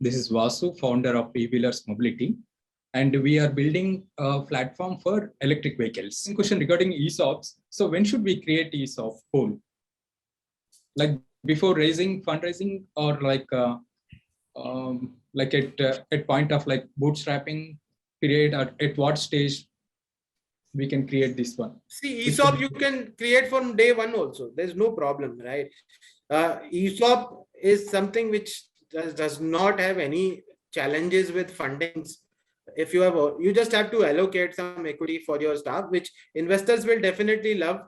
This is Vasu, founder of e-wheelers mobility, and we are building a platform for electric vehicles. Question regarding ESOPs. So when should we create ESOP pool? Like before raising fundraising, or like at point of like bootstrapping period, or at what stage we can create this one? See, ESOP you can create from day one also. There's no problem, right? ESOP is something which does not have any challenges with fundings. If you have, you just have to allocate some equity for your staff, which investors will definitely love,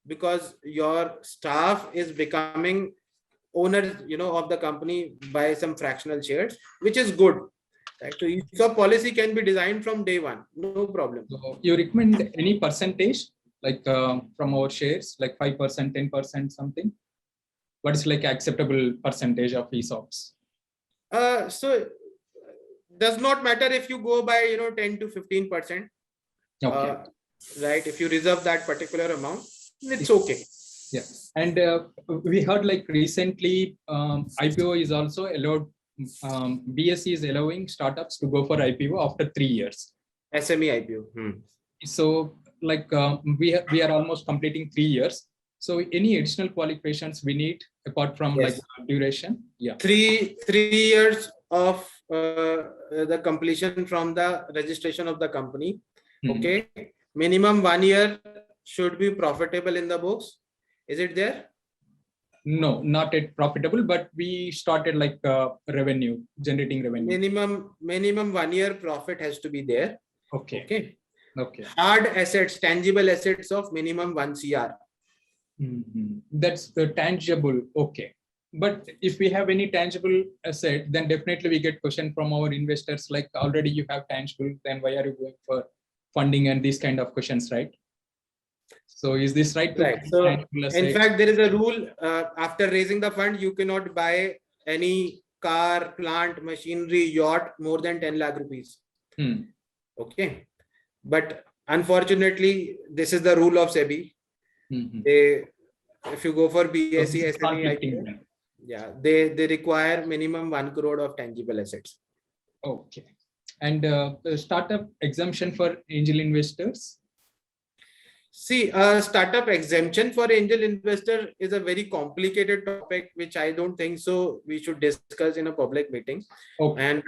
because your staff is becoming owners, of the company by some fractional shares, which is good. Right? So ESOP policy can be designed from day one, no problem. So you recommend any percentage, like from our shares, like 5%, 10%, something? What is like acceptable percentage of ESOPs? So does not matter if you go by 10 to 15%. Okay. Right? If you reserve that particular amount, it's okay. Yeah. And we heard like recently IPO is also allowed. BSE is allowing startups to go for IPO after 3 years. SME IPO. So like we are almost completing 3 years. So any additional qualifications we need apart from like duration? Yeah. Three years of the completion from the registration of the company. Okay. Minimum 1 year should be profitable in the books. Is it there? No, not yet profitable, but we started like generating revenue. Minimum 1 year profit has to be there. Okay. Hard assets, tangible assets of minimum 1 CR. That's the tangible. Okay. But if we have any tangible asset, then definitely we get question from our investors like, already you have tangible, then why are you going for funding and these kind of questions, right? So is this right? Right. So in fact, there is a rule, after raising the fund, you cannot buy any car, plant, machinery, yacht more than 10 lakh rupees. Okay. But unfortunately, this is the rule of SEBI. If you go for BSE, SME, they require minimum 1 crore of tangible assets. Okay. And startup exemption for angel investors? See, startup exemption for angel investor is a very complicated topic, which I don't think so we should discuss in a public meeting. Okay.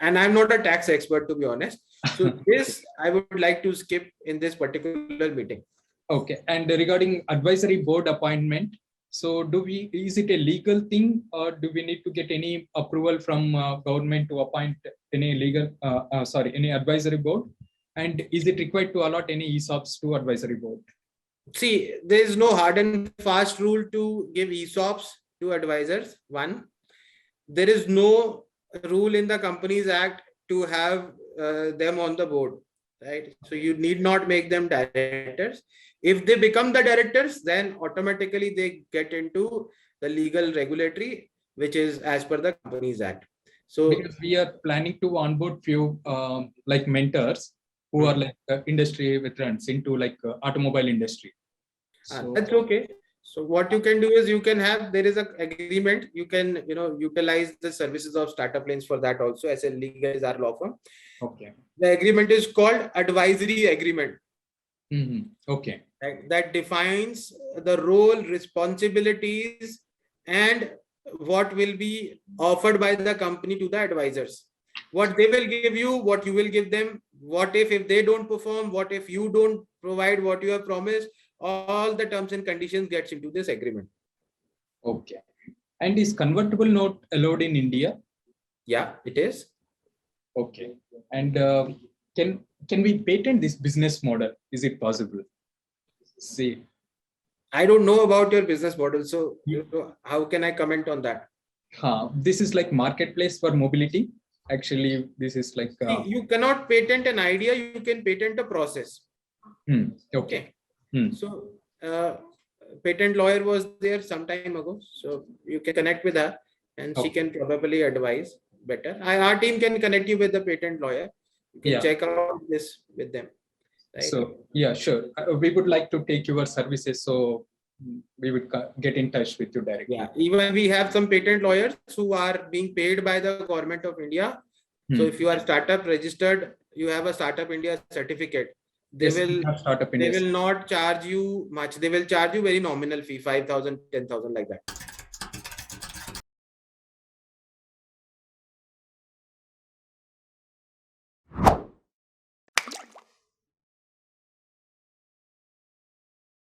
And I'm not a tax expert, to be honest. So this I would like to skip in this particular meeting. Okay. And regarding advisory board appointment, so is it a legal thing, or do we need to get any approval from government to appoint any any advisory board? And is it required to allot any ESOPs to advisory board? See, there is no hard and fast rule to give ESOPs to advisors. One, there is no rule in the Companies Act to have them on the board, right? So you need not make them directors. If they become the directors, then automatically they get into the legal regulatory, which is as per the Companies Act. So because we are planning to onboard few like mentors who are like industry veterans into like automobile industry. So that's okay. So what you can do is there is an agreement. You can, utilize the services of StartupLanes for that also, as a legal is our law firm. Okay. The agreement is called advisory agreement. Okay. That defines the role, responsibilities, and what will be offered by the company to the advisors. What they will give you, what you will give them, what if they don't perform, what if you don't provide what you have promised, all the terms and conditions gets into this agreement. Okay. And is convertible note allowed in India? Yeah, it is. Okay. And can we patent this business model? Is it possible? See, I don't know about your business model, so how can I comment on that? This is like marketplace for mobility. Actually, this is like you cannot patent an idea, you can patent a process. Okay. So patent lawyer was there some time ago, so you can connect with her and she can probably advise better. Our team can connect you with the patent lawyer. You can check out this with them. Right? So yeah, sure. We would like to take your services. So we would get in touch with you directly. Yeah, even we have some patent lawyers who are being paid by the government of India. So if you are startup registered, you have a Startup India certificate. They will not charge you much. They will charge you very nominal fee, 5,000, 10,000 like that.